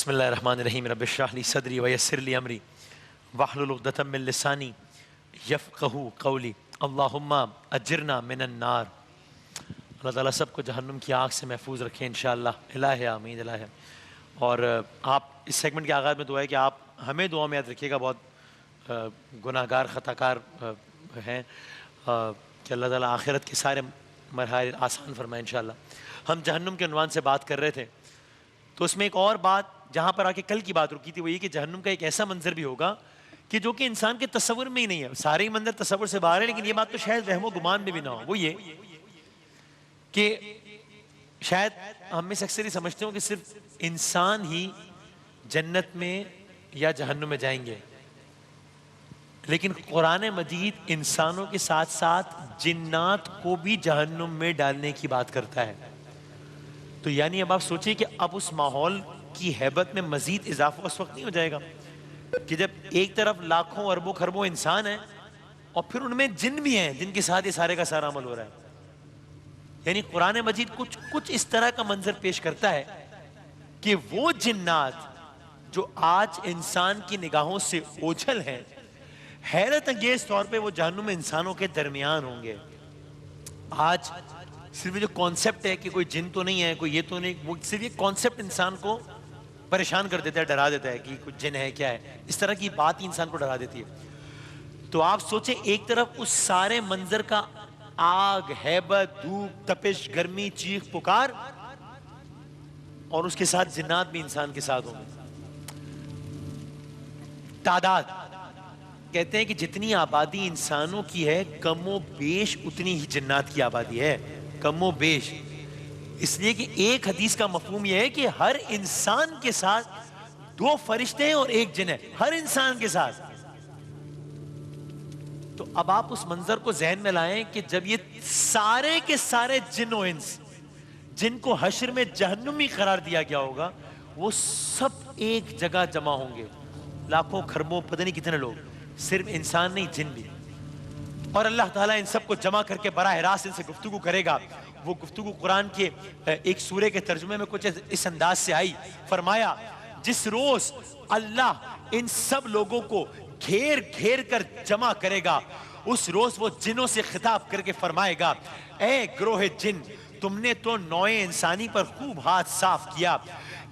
بسم اللہ الرحمن الرحیم رب اشرح لی صدری ویسر لی امری واحلل عقدۃ من لسانی یفقہوا قولی اللہم اجرنا من النار۔ اللہ تعالیٰ سب کو جہنم کی آگ سے محفوظ رکھیں انشاءاللہ، الہ آمین الہ۔ اور آپ اس سیگمنٹ کے آغاز میں دعا ہے کہ آپ ہمیں دعا میں یاد رکھیے گا، بہت گناہ گار خطا کار ہیں، کہ اللہ تعالیٰ آخرت کے سارے مراحل آسان فرمائے انشاءاللہ۔ ہم جہنم کے عنوان سے بات کر رہے تھے، تو اس میں ایک اور بات جہاں پر آ کے کل کی بات رکی تھی وہ یہ کہ جہنم کا ایک ایسا منظر بھی ہوگا کہ جو کہ انسان کے تصور میں ہی نہیں ہے۔ سارے ہی منظر تصور سے باہر ہے، لیکن یہ بات تو شاید وہم و گمان میں بھی نہ ہو، وہ یہ کہ شاید ہم میں سے اکثر ہی سمجھتے ہوں کہ صرف انسان ہی جنت میں یا جہنم میں جائیں گے، لیکن قرآن مجید انسانوں کے ساتھ ساتھ جنات کو بھی جہنم میں ڈالنے کی بات کرتا ہے۔ تو یعنی اب آپ سوچیں کہ اب اس ماحول کی ہیبت میں مزید اضافہ اس وقت نہیں ہو جائے گا کہ جب ایک طرف لاکھوں اربوں خربوں انسان ہیں اور پھر ان میں جن بھی ہیں جن کے ساتھ یہ سارے کا سارا عمل ہو رہا ہے۔ یعنی قرآن مجید کچھ اس طرح کا منظر پیش کرتا ہے کہ وہ جنات جو آج انسان کی نگاہوں سے اوجھل ہیں، حیرت انگیز طور پہ وہ جہنم میں انسانوں کے درمیان ہوں گے۔ آج صرف جو کانسیپٹ ہے کہ کوئی جن تو نہیں ہے، کوئی یہ تو نہیں، وہ صرف یہ کانسیپٹ انسان کو پریشان کر دیتا ہے، ڈرا دیتا ہے کہ کوئی جن ہے کیا ہے، اس طرح کی بات ہی انسان کو ڈرا دیتی ہے۔ تو آپ سوچیں ایک طرف اس سارے منظر کا آگ، ہیبت، دھوپ، تپش، گرمی، چیخ پکار، اور اس کے ساتھ جنات بھی انسان کے ساتھ ہوں گے۔ تعداد کہتے ہیں کہ جتنی آبادی انسانوں کی ہے کم و بیش اتنی ہی جنات کی آبادی ہے، کم و بیش۔ اس لیے کہ ایک حدیث کا مفہوم یہ ہے کہ ہر انسان کے ساتھ 2 فرشتے ہیں اور 1 جن ہے، ہر انسان کے ساتھ۔ تو اب آپ اس منظر کو ذہن میں لائیں کہ جب یہ سارے کے سارے جن و انس جن کو حشر میں جہنمی قرار دیا گیا ہوگا، وہ سب ایک جگہ جمع ہوں گے، لاکھوں خربوں پتہ نہیں کتنے لوگ، صرف انسان نہیں جن بھی۔ اور اللہ تعالیٰ ان سب کو جمع کر کے براہ راست ان سے گفتگو کرے گا۔ وہ گفتگو قرآن کے ایک سورے کے ترجمے میں کچھ اس انداز سے آئی، فرمایا جس روز اللہ ان سب لوگوں کو گھیر گھیر کر جمع کرے گا، اس روز وہ جنوں سے خطاب کر کے فرمائے گا، اے گروہ جن، تم نے تو نوع انسانی پر خوب ہاتھ صاف کیا۔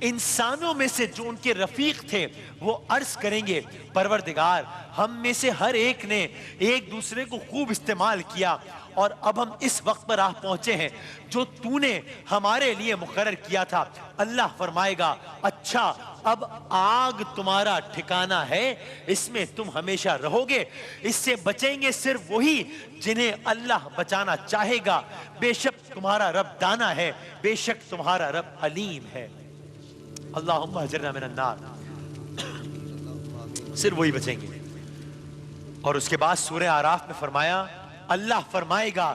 انسانوں میں سے جو ان کے رفیق تھے وہ عرض کریں گے، پروردگار ہم میں سے ہر ایک نے ایک دوسرے کو خوب استعمال کیا، اور اب ہم اس وقت پر پہنچے ہیں جو تو نے ہمارے لیے مقرر کیا تھا۔ اللہ فرمائے گا، اچھا اب آگ تمہارا ٹھکانہ ہے، اس میں تم ہمیشہ رہو گے، اس سے بچیں گے صرف وہی جنہیں اللہ بچانا چاہے گا، بے شک تمہارا رب دانا ہے، بے شک تمہارا رب علیم ہے۔ اللہم اجرنا من النار، صرف وہی بچیں گے۔ اور اس کے بعد سورہ اعراف میں فرمایا، اللہ فرمائے گا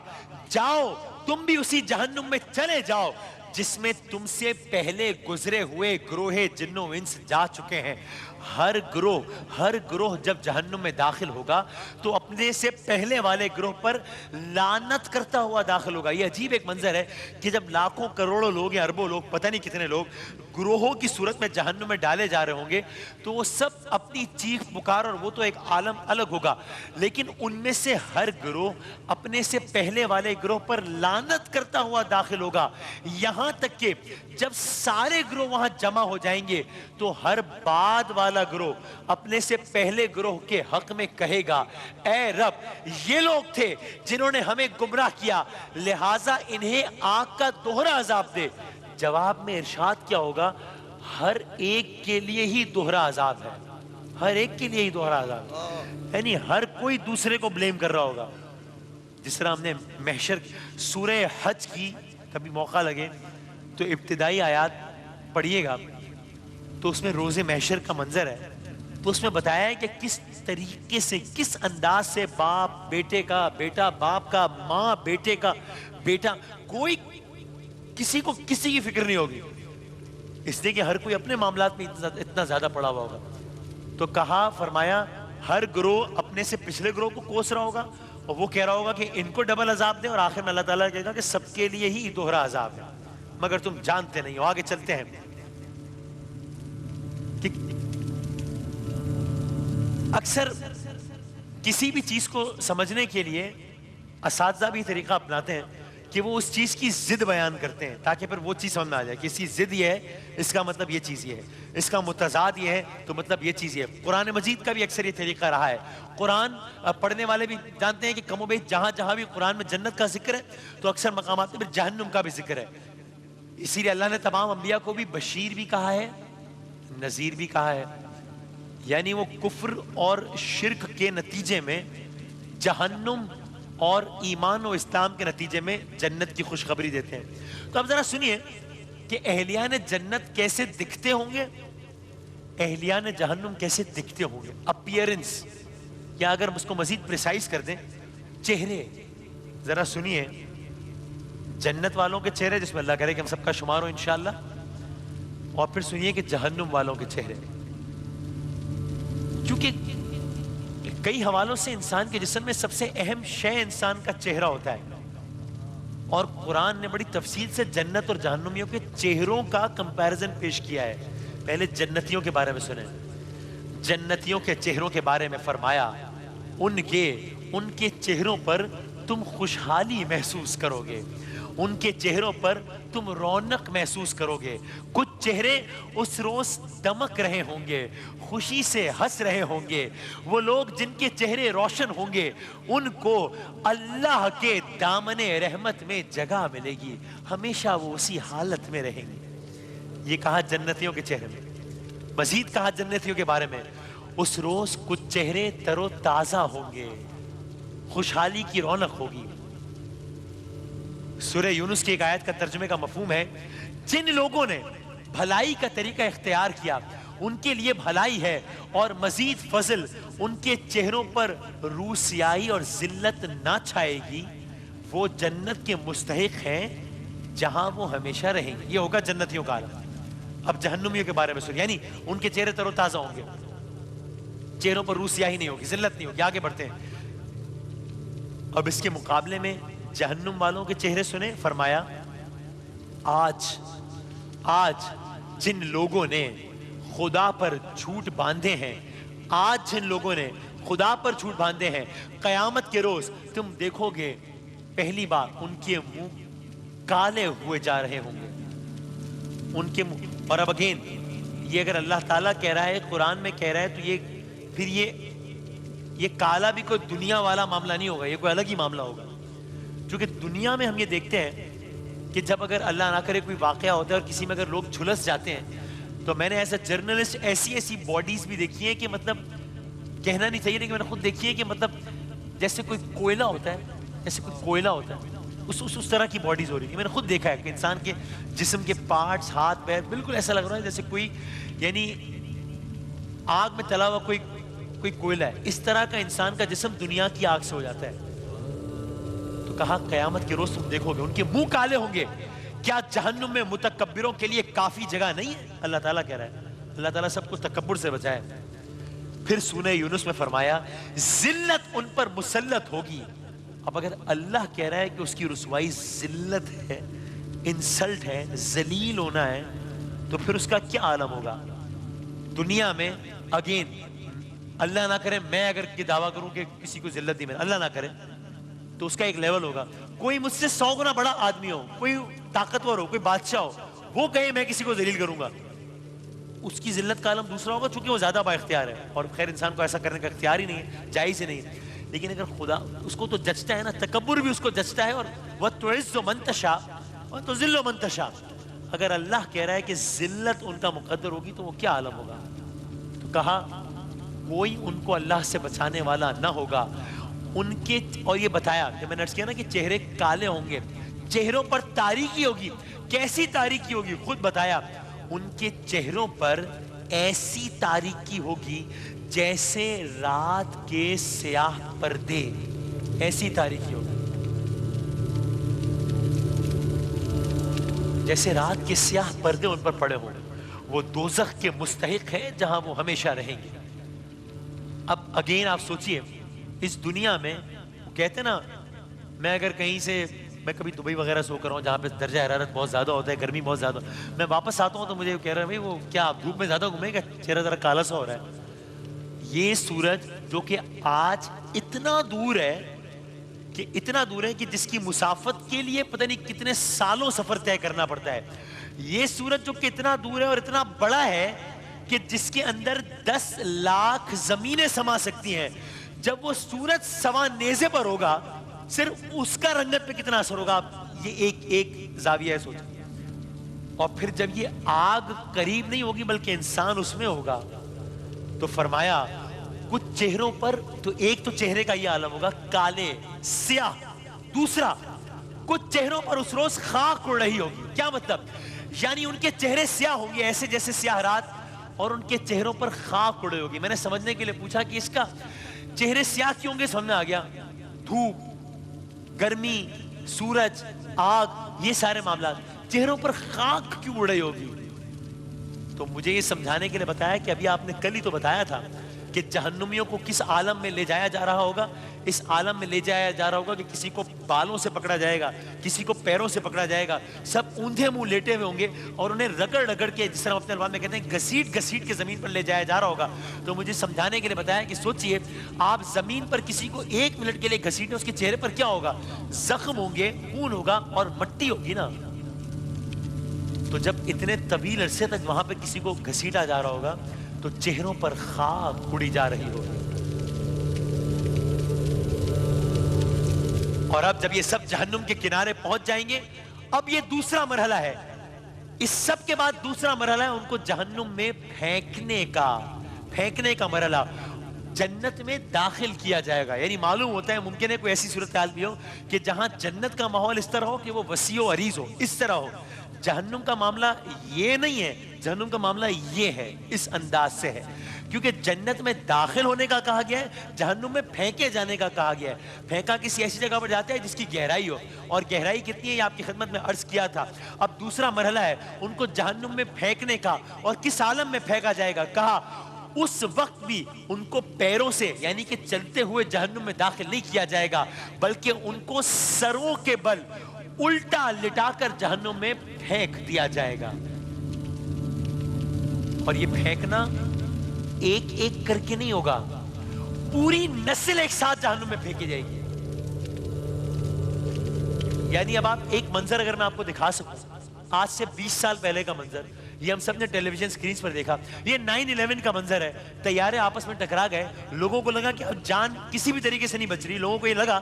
جاؤ تم بھی اسی جہنم میں چلے جاؤ جس میں تم سے پہلے گزرے ہوئے گروہ جن و انس جا چکے ہیں۔ ہر گروہ جب جہنم میں داخل ہوگا تو اپنے سے پہلے والے گروہ پر لعنت کرتا ہوا داخل ہوگا۔ یہ عجیب ایک منظر ہے کہ جب لاکھوں کروڑوں لوگ یا اربوں لوگ، پتہ نہیں کتنے لوگ گروہوں کی صورت میں جہنم میں ڈالے جا رہے ہوں گے، تو وہ سب اپنی چیخ پکار، اور وہ تو ایک عالم الگ ہوگا، لیکن ان میں سے ہر گروہ اپنے سے پہلے والے گروہ پر لعنت کرتا ہوا داخل ہوگا، یہاں تک کہ جب سارے گروہ وہاں جمع ہو جائیں گے تو ہر بعد والا گروہ اپنے سے پہلے گروہ کے حق میں کہے گا، اے رب یہ لوگ تھے جنہوں نے ہمیں گمراہ کیا، لہٰذا انہیں آگ کا دوہرا عذاب دے۔ جواب میں ارشاد کیا ہوگا، ہر ایک کے لیے ہی دوہرا عذاب ہے، ہر ایک کے لیے ہی دوہرا عذاب، یعنی ہر کوئی دوسرے کو بلیم کر رہا ہوگا۔ جس طرح ہم نے محشر سورہ حج کی، کبھی موقع لگے تو ابتدائی آیات پڑھیے گا، تو اس میں روز محشر کا منظر ہے، تو اس میں بتایا ہے کہ کس طریقے سے، کس انداز سے باپ بیٹے کا، بیٹا باپ کا، ماں بیٹے کا، بیٹا، کوئی کسی کو کسی کی فکر نہیں ہوگی، اس لیے کہ ہر کوئی اپنے معاملات میں اتنا زیادہ پڑا ہوا ہوگا۔ تو کہا، فرمایا ہر گروہ اپنے سے پچھلے گروہ کو کوس رہا ہوگا، اور وہ کہہ رہا ہوگا کہ ان کو ڈبل عذاب دیں، اور آخر میں اللہ تعالیٰ کہے گا کہ سب کے لیے ہی دوہرا عذاب ہے، مگر تم جانتے نہیں ہو۔ آگے چلتے ہیں۔ کہ اکثر کسی بھی چیز کو سمجھنے کے لیے اساتذہ بھی طریقہ اپناتے ہیں کہ وہ اس چیز کی ضد بیان کرتے ہیں تاکہ پھر وہ چیز سمجھ میں آ جائے کہ اس کی ضد یہ ہے، اس کا مطلب یہ چیز یہ ہے، اس کا متضاد یہ ہے تو مطلب یہ چیز یہ ہے۔ قرآن مجید کا بھی اکثر یہ طریقہ رہا ہے۔ قرآن پڑھنے والے بھی جانتے ہیں کہ کم و بیش جہاں جہاں بھی قرآن میں جنت کا ذکر ہے تو اکثر مقامات میں جہنم کا بھی ذکر ہے۔ اسی لیے اللہ نے تمام انبیاء کو بھی بشیر بھی کہا ہے، نذیر بھی کہا ہے، یعنی وہ کفر اور شرک کے نتیجے میں جہنم اور ایمان و اسلام کے نتیجے میں جنت کی خوشخبری دیتے ہیں۔ تو اب ذرا سنیے کہ اہلیان جنت کیسے دکھتے ہوں گے، اہلیان جہنم کیسے دکھتے ہوں گے، اپیئرنس، یا اگر اس کو مزید پریسائز کر دیں چہرے۔ ذرا سنیے جنت والوں کے چہرے، جس میں اللہ کرے کہ ہم سب کا شمار ہو انشاءاللہ، اور پھر سنیے کہ جہنم والوں کے چہرے۔ کیونکہ کئی حوالوں سے انسان کے جسم میں سب سے اہم شے انسان کا چہرہ ہوتا ہے، اور قرآن نے بڑی تفصیل سے جنت اور جہنمیوں کے چہروں کا کمپیرزن پیش کیا ہے۔ پہلے جنتیوں کے بارے میں سنیں۔ جنتیوں کے چہروں کے بارے میں فرمایا ان کے چہروں پر تم خوشحالی محسوس کرو گے، ان کے چہروں پر تم رونق محسوس کرو گے۔ کچھ چہرے اس روز دمک رہے ہوں گے، خوشی سے ہنس رہے ہوں گے۔ وہ لوگ جن کے چہرے روشن ہوں گے ان کو اللہ کے دامن رحمت میں جگہ ملے گی، ہمیشہ وہ اسی حالت میں رہیں گے۔ یہ کہا جنتیوں کے چہرے میں۔ مزید کہا جنتیوں کے بارے میں اس روز کچھ چہرے تر و تازہ ہوں گے، خوشحالی کی رونق ہوگی۔ سورہ یونس کی ایک آیت کا ترجمے کا مفہوم ہے جن لوگوں نے بھلائی کا طریقہ اختیار کیا ان کے لیے بھلائی ہے، اور مزید فضل ان کے چہروں پر روسیائی اور ذلت نہ چھائے گی، وہ جنت کے مستحق ہیں جہاں وہ ہمیشہ رہیں گے۔ یہ ہوگا جنتیوں کا عالم۔ اب جہنمیوں کے بارے میں سنیں، یعنی ان کے چہرے تر و تازہ ہوں گے، چہروں پر روسیائی نہیں ہوگی، ذلت نہیں ہوگی۔ آگے بڑھتے ہیں۔ اب اس کے مقابلے میں جہنم والوں کے چہرے سنیں۔ فرمایا آج جن لوگوں نے خدا پر جھوٹ باندھے ہیں، آج جن لوگوں نے خدا پر جھوٹ باندھے ہیں، قیامت کے روز تم دیکھو گے پہلی بار ان کے منہ کالے ہوئے جا رہے ہوں گے، ان کے منہ۔ اور اب اگین یہ اگر اللہ تعالیٰ کہہ رہا ہے، قرآن میں کہہ رہا ہے، تو یہ کالا بھی کوئی دنیا والا معاملہ نہیں ہوگا، یہ کوئی الگ ہی معاملہ ہوگا۔ کیونکہ دنیا میں ہم یہ دیکھتے ہیں کہ جب اگر اللہ نہ کرے کوئی واقعہ ہوتا ہے اور کسی میں اگر لوگ جھلس جاتے ہیں، تو میں نے ایز اے جرنلسٹ ایسی باڈیز بھی دیکھی ہیں کہ مطلب کہنا نہیں چاہیے لیکن میں نے خود دیکھی ہے کہ مطلب جیسے کوئی کوئلہ ہوتا ہے، اس طرح کی باڈیز ہو رہی تھی۔ میں نے خود دیکھا ہے کہ انسان کے جسم کے پارٹس، ہاتھ پیر بالکل ایسا لگ رہا ہے جیسے کوئی یعنی آگ میں تلا ہوا کوئی کوئلہ ہے۔ اس طرح کا انسان کا جسم دنیا کی آگ سے ہو جاتا ہے۔ تو کہا قیامت کے روز تم دیکھو گے ان کے منہ کالے ہوں گے۔ کیا جہنم میں متکبروں کے لیے کافی جگہ نہیں ہے؟ اللہ تعالیٰ کہہ رہا ہے۔ اللہ تعالیٰ سب کو تکبر سے بچائے۔ پھر سورہ یونس میں فرمایا ذلت ان پر مسلط ہوگی۔ اب اگر اللہ کہہ رہا ہے کہ اس کی رسوائی ذلت ہے، انسلٹ ہے، ذلیل ہونا ہے، تو پھر اس کا کیا عالم ہوگا دنیا میں؟ اگین اللہ نہ کرے میں اگر یہ دعویٰ کروں کہ کسی کو ذلت دی میں، اللہ نہ کرے، تو اس کا ایک لیول ہوگا۔ کوئی مجھ سے 100 گنا بڑا آدمی ہو، کوئی طاقتور ہو، کوئی بادشاہ ہو، وہ کہے میں کسی کو ذلیل کروں گا، اس کی ذلت کا عالم دوسرا ہوگا، چونکہ وہ زیادہ با اختیار ہے۔ اور خیر انسان کو ایسا کرنے کا اختیار ہی نہیں ہے، جائز ہی نہیں ہے۔ لیکن اگر خدا اس کو تو جچتا ہے نا، تکبر بھی اس کو جچتا ہے، اور وَتُعِزُّ مَن تَشَاءُ وَتُذِلُّ مَن تَشَاءُ۔ اگر اللہ کہہ رہا ہے کہ ذلت ان کا مقدر ہوگی تو وہ کیا عالم ہوگا؟ تو کہا کوئی ان کو اللہ سے بچانے والا نہ ہوگا ان کے۔ اور یہ بتایا کہ میں نے عرض کیا نا کہ چہرے کالے ہوں گے، چہروں پر تاریکی ہوگی۔ کیسی تاریکی ہوگی؟ خود بتایا ان کے چہروں پر ایسی تاریکی ہوگی جیسے رات کے سیاہ پردے، ایسی تاریکی ہوگی جیسے رات کے سیاہ پردے ان پر پڑے ہوں۔ وہ دوزخ کے مستحق ہیں جہاں وہ ہمیشہ رہیں گے۔ اب اگین آپ سوچئے اس دنیا میں وہ کہتے نا میں اگر کہیں سے میں کبھی دبئی وغیرہ سو کر رہا ہوں جہاں پہ درجہ حرارت بہت زیادہ ہوتا ہے, گرمی بہت زیادہ, میں واپس آتا ہوں تو مجھے کہہ رہا ہے بھائی وہ کیا آپ دھوپ میں زیادہ گھومیں گے, چہرہ ذرا کالا سا ہو رہا ہے. یہ سورج جو کہ آج اتنا دور ہے کہ اتنا دور ہے کہ جس کی مسافت کے لیے پتہ نہیں کتنے سالوں سفر طے کرنا پڑتا ہے, یہ سورج جو کہ اتنا دور ہے اور اتنا بڑا ہے کہ جس کے اندر 10 لاکھ زمینیں سما سکتی ہیں, جب وہ سورج سوا نیزے پر ہوگا صرف اس کا رنگت پہ کتنا اثر ہوگا, یہ ایک زاویہ ہے سوچیں. اور پھر جب یہ آگ قریب نہیں ہوگی بلکہ انسان اس میں ہوگا, تو فرمایا کچھ چہروں پر, تو ایک تو چہرے کا یہ عالم ہوگا کالے سیاہ, دوسرا کچھ چہروں پر اس روز خاک اڑ رہی ہوگی. کیا مطلب؟ یعنی ان کے چہرے سیاہ ہوں گے ایسے جیسے سیاہ رات, اور ان کے چہروں پر خاک اڑے ہوگی. میں نے سمجھنے کے لیے پوچھا کہ اس کا چہرے سیاہ کیوں گے, سمجھ میں آ گیا, دھوپ, گرمی, سورج, آگ, یہ سارے معاملات. چہروں پر خاک کیوں اڑ رہی ہوگی؟ تو مجھے یہ سمجھانے کے لیے بتایا کہ ابھی آپ نے کل ہی تو بتایا تھا کہ جہنمیوں کو کس عالم میں لے جایا جا رہا ہوگا. اس عالم میں لے جایا جا رہا ہوگا کہ کسی کو بالوں سے پکڑا جائے گا, کسی کو پیروں سے پکڑا جائے گا, سب اوندھے منہ لیٹے ہوئے ہوں گے اور انہیں رگڑ رگڑ کے, جس طرح اپنے الفاظ میں کہتے ہیں گھسیٹ گھسیٹ کے زمین پر لے جایا جا رہا ہوگا. تو مجھے سمجھانے کے لیے بتایا کہ سوچئے آپ زمین پر کسی کو 1 منٹ کے لیے گھسیٹیں, اس کے چہرے پر کیا ہوگا؟ زخم ہوں گے, خون ہوگا اور مٹی ہوگی نا. تو جب اتنے طویل عرصے تک وہاں پہ کسی کو گھسیٹا جا رہا ہوگا تو چہروں پر خاک اڑی جا رہی ہوگی. اور اب جب یہ سب جہنم کے کنارے پہنچ جائیں گے, اب یہ دوسرا مرحلہ ہے. اس سب کے بعد دوسرا مرحلہ ہے ان کو جہنم میں پھینکنے کا مرحلہ. جنت میں داخل کیا جائے گا. یعنی معلوم ہوتا ہے ممکن ہے کوئی ایسی صورتحال بھی ہو کہ جہاں جنت کا ماحول اس طرح ہو کہ وہ وسیع و عریض ہو, اس طرح ہو. جہنم کا معاملہ یہ نہیں ہے, جہنم کا معاملہ یہ ہے, اس انداز سے ہے. کیونکہ جنت میں داخل ہونے کا کہا گیا ہے, جہنم میں پھینکے جانے کا کہا گیا ہے. پھینکا کسی ایسی جگہ پر جاتا ہے جس کی گہرائی ہو, اور گہرائی کتنی ہے یہ آپ کی خدمت میں عرض کیا تھا. اب دوسرا مرحلہ ہے ان کو جہنم میں پھینکنے کا. اور کس عالم میں پھینکا جائے گا, کہا اس وقت بھی ان کو پیروں سے یعنی کہ چلتے ہوئے جہنم میں داخل نہیں کیا جائے گا, بلکہ ان کو سروں کے بل الٹا لٹا کر جہنم میں پھینک دیا جائے گا. اور یہ پھینکنا ایک ایک کر کے نہیں ہوگا, پوری نسل ایک ساتھ جہنم میں پھینکی جائے گی. یعنی اب آپ ایک منظر اگر میں آپ کو دکھا سکوں, آج سے 20 سال پہلے کا منظر, یہ ہم سب نے ٹیلی ویژن سکرینز پر دیکھا. یہ 9/11 کا منظر ہے. طیارے آپس میں ٹکرا گئے, لوگوں کو لگا کہ اب جان کسی بھی طریقے سے نہیں بچ رہی. لوگوں کو یہ لگا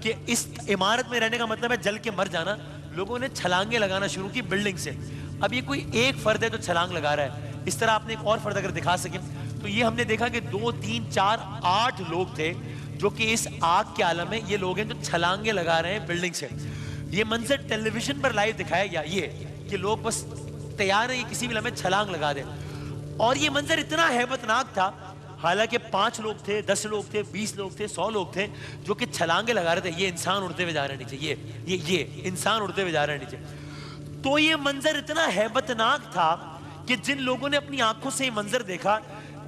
کہ اس عمارت میں رہنے کا مطلب ہے جل کے مر جانا. لوگوں نے چھلانگیں لگانا شروع کی بلڈنگ سے. اب یہ کوئی ایک فرد ہے تو چھلانگ لگا رہا ہے. اس طرح آپ نے ایک اور فرد اگر دکھا سکیں تو یہ ہم نے دیکھا کہ 2 3 4 8 لوگ تھے جو کہ اس آگ کے عالم میں, یہ لوگ ہیں جو چھلانگیں لگا رہے ہیں بلڈنگ سے. یہ منظر ٹیلی ویژن پر لائیو دکھایا گیا, یہ کہ لوگ بس تیار ہیں کسی بھی لمحے چھلانگ لگا دیں. اور یہ منظر اتنا ہیبت ناک تھا, حالانکہ 5 لوگ تھے, 10 لوگ تھے, 20 لوگ تھے, 100 لوگ تھے جو کہ چھلانگیں لگا رہے تھے. یہ انسان اڑتے ہوئے جا رہے ہیں نیچے, یہ انسان اڑتے ہوئے جا رہے ہیں نیچے. تو یہ منظر اتنا ہیبت ناک تھا کہ جن لوگوں نے اپنی آنکھوں سے یہ منظر دیکھا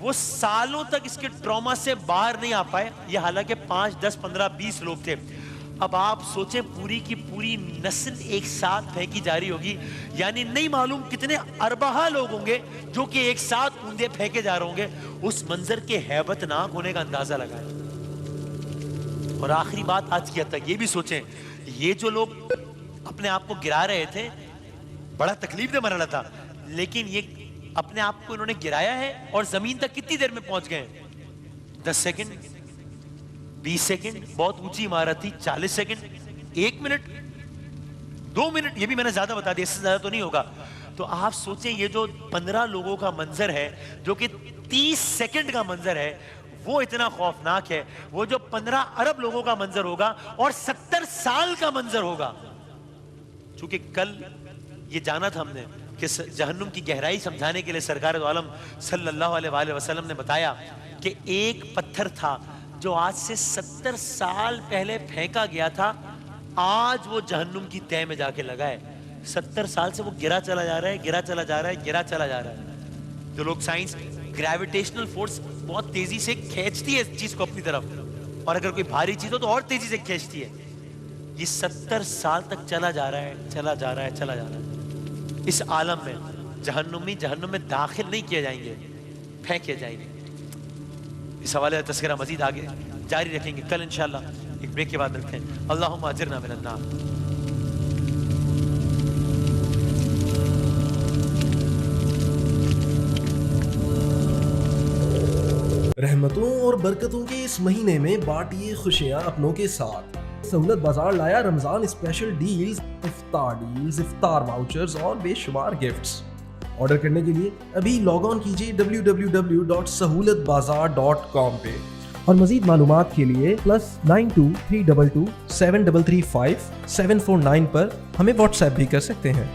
وہ سالوں تک اس کے ٹراما سے باہر نہیں آ پائے. یہ حالانکہ 5 10 15 20 لوگ تھے. اب آپ سوچیں پوری کی پوری نسل ایک ساتھ پھینکی جا رہی ہوگی, یعنی نہیں معلوم کتنے اربعہ لوگ ہوں گے جو کہ ایک ساتھ اوندے پھینکے جا رہے ہوں گے. اس منظر کے ہیبت ناک ہونے کا اندازہ لگائیں. اور آخری بات آج کی حد تک یہ بھی سوچیں, یہ جو لوگ اپنے آپ کو گرا رہے تھے بڑا تکلیف دہ مرحلہ تھا, لیکن یہ اپنے آپ کو انہوں نے گرایا ہے اور زمین تک کتنی دیر میں پہنچ گئے؟ 10 سیکنڈ, 20 سیکنڈ, بہت اونچی عمارت تھی 40 سیکنڈ, 1 منٹ, 2 منٹ, یہ بھی میں نے زیادہ بتا دیا, اس سے زیادہ تو نہیں ہوگا. تو آپ سوچیں یہ جو 15 لوگوں کا منظر ہے جو کہ 30 سیکنڈ کا منظر ہے وہ اتنا خوفناک ہے. وہ جو 15 ارب لوگوں کا منظر ہوگا اور 70 سال کا منظر ہوگا. چونکہ کل یہ جانا تھا ہم نے کہ جہنم کی گہرائی سمجھانے کے لیے سرکار دو عالم صلی اللہ علیہ وآلہ وسلم نے بتایا کہ ایک پتھر تھا جو آج سے 70 سال پہلے پھینکا گیا تھا, آج وہ جہنم کی تہہ میں جا کے لگا ہے. 70 سال سے وہ گرا چلا جا رہا ہے, گرا چلا جا رہا ہے, گرا چلا جا رہا ہے. جو لوگ سائنس, گریویٹیشنل فورس بہت تیزی سے کھینچتی ہے اس چیز کو اپنی طرف, اور اگر کوئی بھاری چیز ہو تو اور تیزی سے کھینچتی ہے. یہ 70 سال تک چلا جا رہا ہے، چلا جا رہا ہے، چلا جا رہا ہے. اس عالم میں جہنم میں داخل نہیں کیے جائیں گے، پھینکے جائیں گے. اس حوالے کا تذکرہ مزید آگے جاری رکھیں گے کل انشاءاللہ. ایک بریک کے بعد ملتے ہیں. اللہم اجرنا من النار. رحمتوں اور برکتوں کے اس مہینے میں بانٹیے خوشیاں اپنوں کے ساتھ. سہولت بازار لایا رمضان اسپیشل ڈیلز، افطار واؤچرز اور بے شمار گفٹس. آرڈر کرنے کے لیے ابھی لاگ آن کیجیے www.sahulatbazaar.com پہ، اور مزید معلومات کے لیے +92 322 7335 749 پر ہمیں واٹس ایپ بھی کر سکتے ہیں.